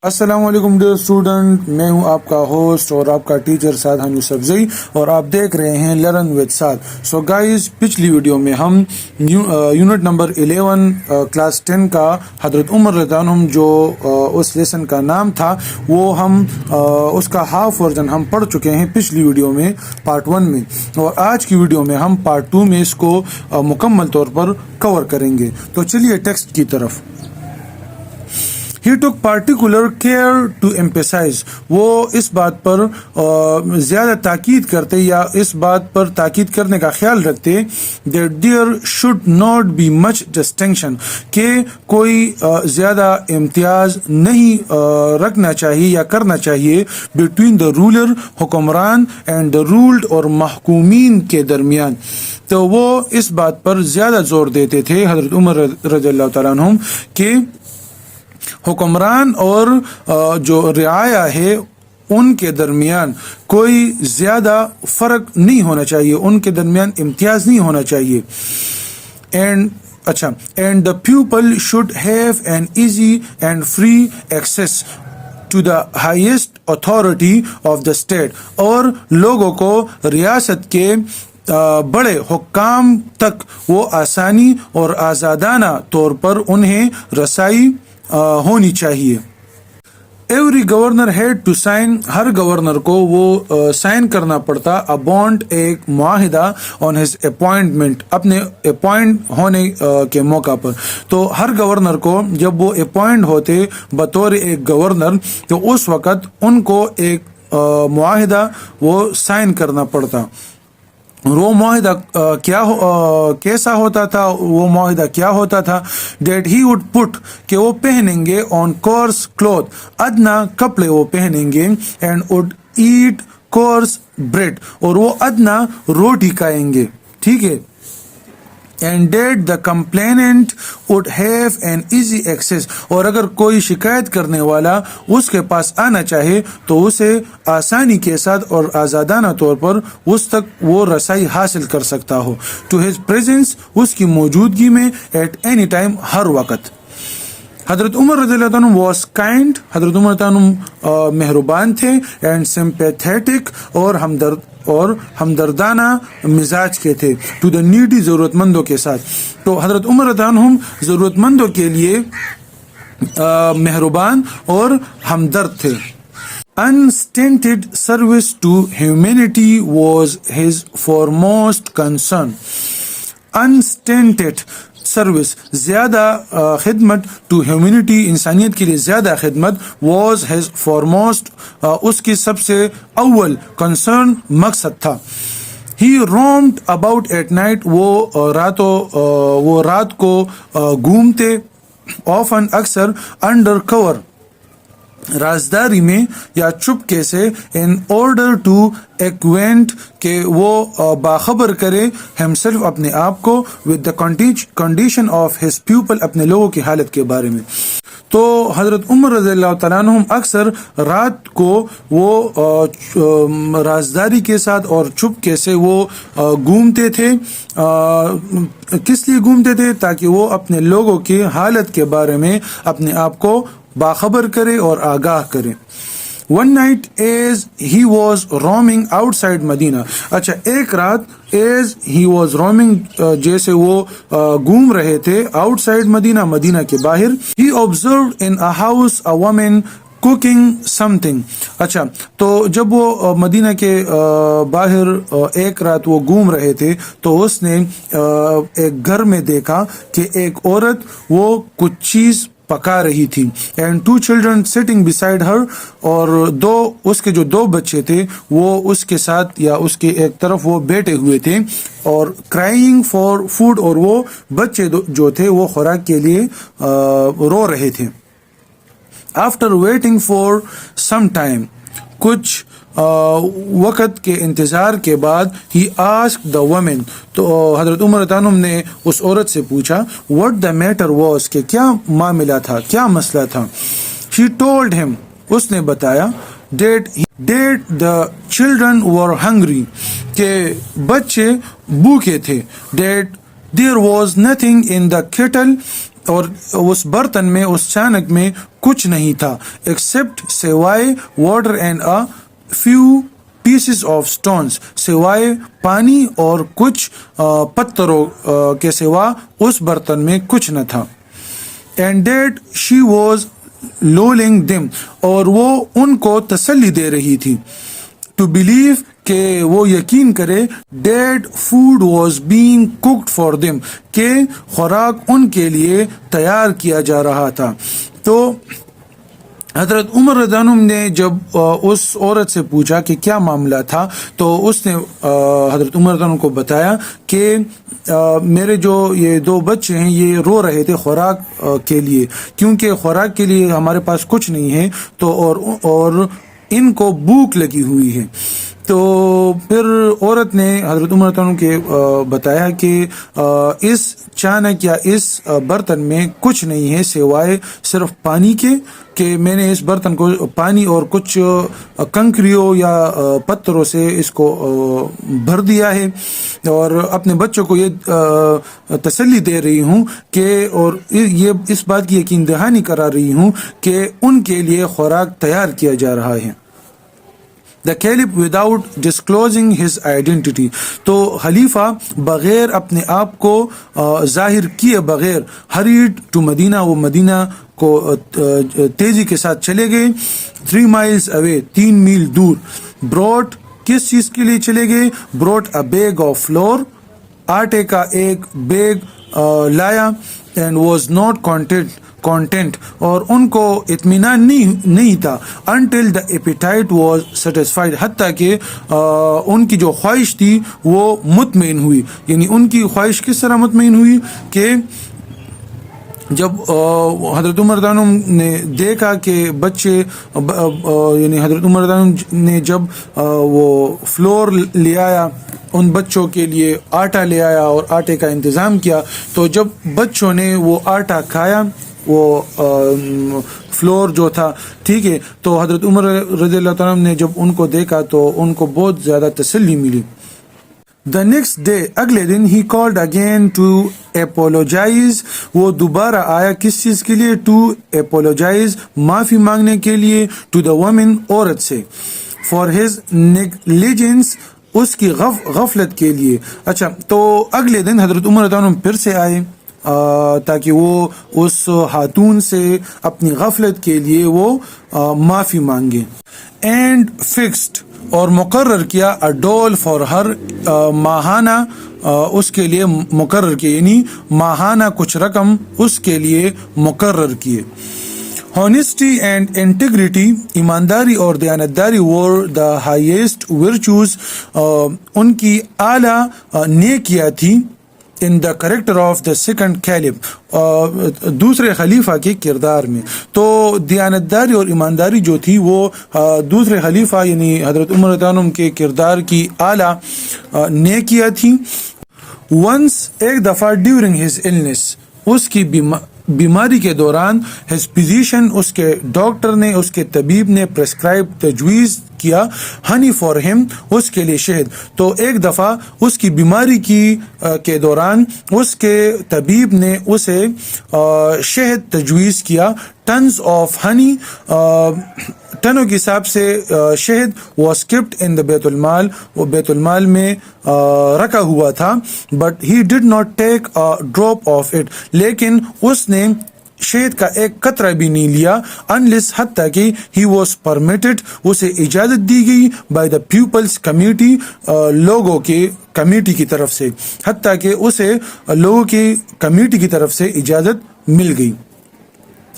السلام علیکم dear student, میں ہوں آپ کا ہوسٹ اور آپ کا ٹیچر سعدان یوسفزئی اور آپ دیکھ رہے ہیں learn with Saad. So guys, پچھلی ویڈیو میں ہم یونٹ نمبر 11 کلاس 10 کا حضرت عمر رضی اللہ عنہ جو اس لیسن کا نام تھا وہ ہم اس کا ہاف ورژن ہم پڑھ چکے ہیں پچھلی ویڈیو میں پارٹ 1 میں، اور آج کی ویڈیو میں ہم پارٹ 2 میں اس کو مکمل طور پر کور کریں گے۔ تو چلیے ٹیکسٹ کی طرف۔ He took particular care to emphasize، وہ اس بات پر زیادہ تاکید کرتے یا اس بات پر تاکید کرنے کا خیال رکھتے that there should not be much distinction، کہ کوئی زیادہ امتیاز نہیں رکھنا چاہیے یا کرنا چاہیے between the ruler حکمران and the ruled اور محکومین کے درمیان۔ تو وہ اس بات پر زیادہ زور دیتے تھے حضرت عمر رضی اللہ تعالیٰ عنہ کہ حکمران اور جو رعایا ہے ان کے درمیان کوئی زیادہ فرق نہیں ہونا چاہیے، ان کے درمیان امتیاز نہیں ہونا چاہیے۔ and the people should have an easy and free access to the highest authority of the state، اور لوگوں کو ریاست کے بڑے حکام تک وہ آسانی اور آزادانہ طور پر انہیں رسائی ہونی چاہیے۔ Every governor had to sign, ہر گورنر کو وہ سائن کرنا پڑتا ابونٹ ایک معاہدہ آن ہز اپوائنٹمنٹ، اپنے اپوائنٹ ہونے کے موقع پر۔ تو ہر گورنر کو جب وہ اپوائنٹ ہوتے بطور ایک گورنر تو اس وقت ان کو ایک معاہدہ وہ سائن کرنا پڑتا۔ وہ معاہدہ کیسا ہوتا تھا؟ وہ معاہدہ کیا ہوتا تھا؟ that he would put، کہ وہ پہنیں گے on coarse cloth، ادنا کپڑے وہ پہنیں گے، and would eat coarse bread، اور وہ ادنا روٹی کھائیں گے، ٹھیک ہے۔ and that the complainant would have an easy access، اور اگر کوئی شکایت کرنے والا اس کے پاس آنا چاہے تو اسے آسانی کے ساتھ اور آزادانہ طور پر اس تک وہ رسائی حاصل کر سکتا ہو۔ to his presence، اس کی موجودگی میں، at any time، ہر وقت۔ حضرت عمر رضی اللہ عنہ was kind، حضرت عمر رضی اللہ عنہ مہربان تھے، and sympathetic، اور ہمدردانہ مزاج کے تھے، to the needy، ضرورت مندوں کے ساتھ۔ تو حضرت عمر رضی اللہ عنہ ضرورت مندوں کے لیے مہربان اور ہمدرد تھے۔ Unstinted service to humanity was his foremost concern۔ Unstinted service, زیادہ خدمت، ٹو ہیومینٹی، انسانیت کے لیے زیادہ خدمت، واز ہز فارموسٹ، اس کی سب سے اول کنسرن، مقصد تھا۔ ہی رومڈ اباؤٹ ایٹ نائٹ، وہ رات کو گھومتے، آفن، اکثر، انڈر کور، رازداری میں یا چپکے سے، ان آرڈر ٹو ایکوینٹ، کہ وہ باخبر کرے، ہمسیلف، اپنے آپ کو، with the condition of his people, اپنے لوگوں کی حالت کے بارے میں۔ تو حضرت عمر رضی اللہ تعالیٰ عنہ اکثر رات کو وہ رازداری کے ساتھ اور چپکے سے وہ گھومتے تھے۔ کس لیے گھومتے تھے؟ تاکہ وہ اپنے لوگوں کی حالت کے بارے میں اپنے آپ کو باخبر کرے اور آگاہ کرے۔ One night as he was roaming outside مدینہ، اچھا ایک رات as he was roaming، جیسے وہ گھوم رہے تھے، outside مدینہ کے باہر، he observed in a house a woman cooking something۔ اچھا تو جب وہ مدینہ کے باہر ایک رات وہ گھوم رہے تھے تو اس نے ایک گھر میں دیکھا کہ ایک عورت وہ کچھ چیز پکا رہی تھی، and two children sitting beside her، اور اس کے جو دو بچے تھے وہ اس کے ساتھ یا اس کے ایک طرف وہ بیٹھے ہوئے تھے، اور crying for food، اور وہ بچے جو تھے وہ خوراک کے لیے رو رہے تھے۔ after waiting for some time، کچھ وقت کے انتظار کے بعد، he asked the woman، تو حضرت عمر رضی اللہ عنہ نے اس عورت سے پوچھا what the matter was، کہ کیا معاملہ تھا، کیا مسئلہ تھا۔ she told him، اس نے بتایا that the children were hungry، کہ بچے بھوکے تھے، that there was nothing in the kettle، اور اس برتن میں، اس چانک میں کچھ نہیں تھا ایکسپٹ سوائے water and a few pieces of stones, سوائے پانی اور کچھ پتھروں کے سوا اس برتن میں کچھ نہ تھا. اینڈ دیٹ شی واز لولنگ دم، اور وہ ان کو تسلی دے رہی تھی. ٹو بلیو، کہ وہ یقین کرے. That food was being cooked for them, کہ خوراک ان کے لیے تیار کیا جا رہا تھا. تو حضرت عمر رضی اللہ عنہ نے جب اس عورت سے پوچھا کہ کیا معاملہ تھا، تو اس نے حضرت عمر رضی اللہ عنہ کو بتایا کہ میرے جو یہ 2 بچے ہیں یہ رو رہے تھے خوراک کے لیے، کیونکہ خوراک کے لیے ہمارے پاس کچھ نہیں ہے، تو اور ان کو بھوک لگی ہوئی ہے. تو پھر عورت نے حضرت عمر رضی اللہ عنہ کے بتایا کہ اس چانک یا اس برتن میں کچھ نہیں ہے سوائے صرف پانی کے، کہ میں نے اس برتن کو پانی اور کچھ کنکریوں یا پتھروں سے اس کو بھر دیا ہے، اور اپنے بچوں کو یہ تسلی دے رہی ہوں کہ اور یہ اس بات کی یقین دہانی کرا رہی ہوں کہ ان کے لیے خوراک تیار کیا جا رہا ہے. The Caliph without disclosing his identity، تو خلیفہ بغیر اپنے آپ کو ظاہر کیے بغیر hurried to مدینہ، وہ مدینہ کو تیزی کے ساتھ چلے گئے. 3 miles away، 3 میل دور. brought، کس چیز کے لیے چلے گئے؟ brought a bag of flour، آٹے کا ایک بیگ لایا. and was not content، اور ان کو اطمینان نہیں تھا. until the appetite was satisfied، حتیٰ کہ ان کی جو خواہش تھی وہ مطمئن ہوئی. یعنی ان کی خواہش کس طرح مطمئن ہوئی کہ جب حضرت عمر رضی اللہ عنہ نے دیکھا کہ بچے، یعنی حضرت عمر رضی اللہ عنہ نے جب وہ فلور لے آیا ان بچوں کے لیے، آٹا لے آیا اور آٹے کا انتظام کیا، تو جب بچوں نے وہ آٹا کھایا، وہ فلور جو تھا، ٹھیک ہے، تو حضرت عمر رضی اللہ تعالیٰ عنہ نے جب ان کو دیکھا تو ان کو بہت زیادہ تسلی ملی. The next day، اگلے دن he called again to apologize، وہ دوبارہ آیا کس چیز کے لیے؟ to apologize، معافی مانگنے کے لیے. to the woman، عورت سے. for his negligence، اس کی غفلت کے لیے. اچھا، تو اگلے دن حضرت عمر رضی اللہ عنہ پھر سے آئے تاکہ وہ اس خاتون سے اپنی غفلت کے لیے وہ معافی مانگے. اینڈ فکسڈ، اور مقرر کیا a dole for her، ماہانہ اس کے لیے مقرر کیا، یعنی ماہانہ کچھ رقم اس کے لیے مقرر کیے. Honesty and integrity، ایمانداری اور دیانتداری were the highest virtues، ان کی اعلیٰ نیکیاں تھی. in the character of the second caliph، دوسرے خلیفہ کے کردار میں. تو دیانتداری اور ایمانداری جو تھی وہ دوسرے خلیفہ یعنی حضرت عمر رضی اللہ عنہ کے کردار کی اعلیٰ نیکیاں تھیں. once، ایک دفعہ during his illness، اس کی بیماری کے دوران his physician، اس کے ڈاکٹر نے، اس کے طبیب نے prescribe، تجویز کیا honey for him، اس کے لیے شہد. تو ایک دفعہ اس کی بیماری کے دوران اس کے طبیب نے اسے شہد تجویز کیا. tons of honey، ٹنوں کے حساب سے شہد was kept in the بیت المال، وہ بیت المال میں رکھا ہوا تھا. but he did not take a drop of it، لیکن اس نے شہد کا ایک قطرہ بھی نہیں لیا. unless، حتیٰ کہ he was permitted، اسے اجازت دی گئی by the pupils committee، لوگوں کے کمیٹی کی طرف سے، حتیٰ کہ اسے لوگوں کی کمیٹی کی طرف سے اجازت مل گئی.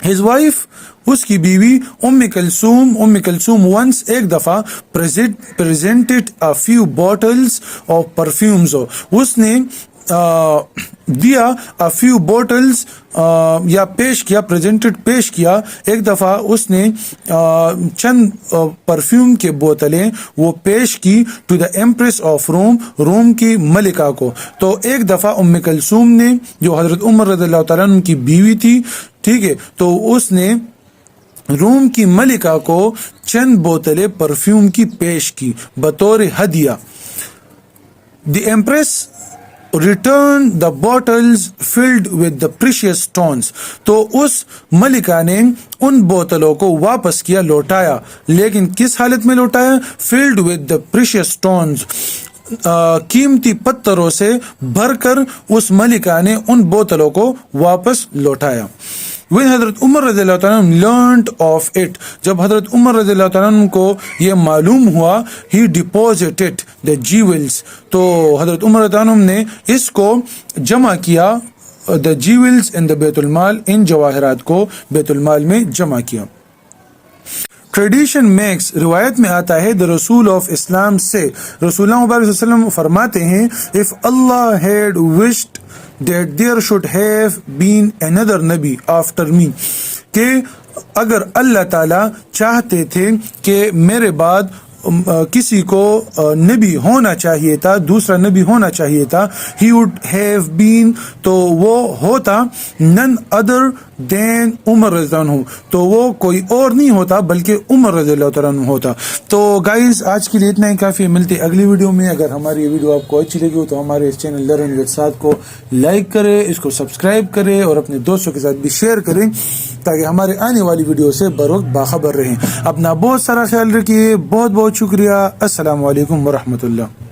his wife، اس کی بیوی ام کلثوم once، ایک دفعہ presented a few bottles of perfumes، اس نے دیا a few bottles، یا پیش کیا ایک دفعہ اس نے چند پرفیوم کے بوتلیں وہ پیش کی to the empress of روم کی ملکہ کو. تو ایک دفعہ ام کلثوم نے، جو حضرت عمر رضی اللہ تعالیٰ عنہ کی بیوی تھی، ٹھیک ہے، تو اس نے روم کی ملکہ کو چند بوتلیں پرفیوم کی پیش کی بطور ہدیہ. دی empress return the bottles filled with the precious stones. تو اس ملکہ نے ان بوتلوں کو واپس کیا، لوٹایا، لیکن کس حالت میں لوٹایا؟ filled with the precious stones، قیمتی پتھروں سے بھر کر اس ملکہ نے ان بوتلوں کو واپس لوٹایا۔ When حضرت عمر رضی اللہ تعالیٰ عنہ learned of it، جب حضرت عمر رضی اللہ تعالیٰ عنہ کو یہ معلوم ہوا، he deposited the jewels، تو حضرت عمر رضی اللہ عنہ نے اس کو جمع کیا، the jewels in the بیت المال، ان جواہرات کو بیت المال میں جمع کیا۔ ٹریڈیشن میکس، روایت میں آتا ہے، the رسول آف اسلام سے، رسول اللہ مبارک صلی اللہ علیہ وسلم فرماتے ہیں، if Allah had wished that there should have been another نبی after me، کہ اگر اللہ تعالیٰ چاہتے تھے کہ میرے بعد کسی کو نبی ہونا چاہیے تھا، دوسرا نبی ہونا چاہیے تھا، he would have been، تو وہ ہوتا none other than عمر رضی اللہ عنہ، تو وہ کوئی اور نہیں ہوتا بلکہ عمر رضی اللہ تعالیٰ عنہ ہوتا۔ تو گائز آج کے لیے اتنا ہی کافی، ملتے اگلی ویڈیو میں۔ اگر ہماری یہ ویڈیو آپ کو اچھی لگی ہو تو ہمارے اس چینل لرن ود سعد کو لائک کرے، اس کو سبسکرائب کرے اور اپنے دوستوں کے ساتھ بھی شیئر کریں تاکہ ہمارے آنے والی ویڈیو سے بروقت باخبر رہیں۔ اپنا بہت سارا خیال رکھیے، بہت بہت شکریہ۔ السلام علیکم ورحمۃ اللہ۔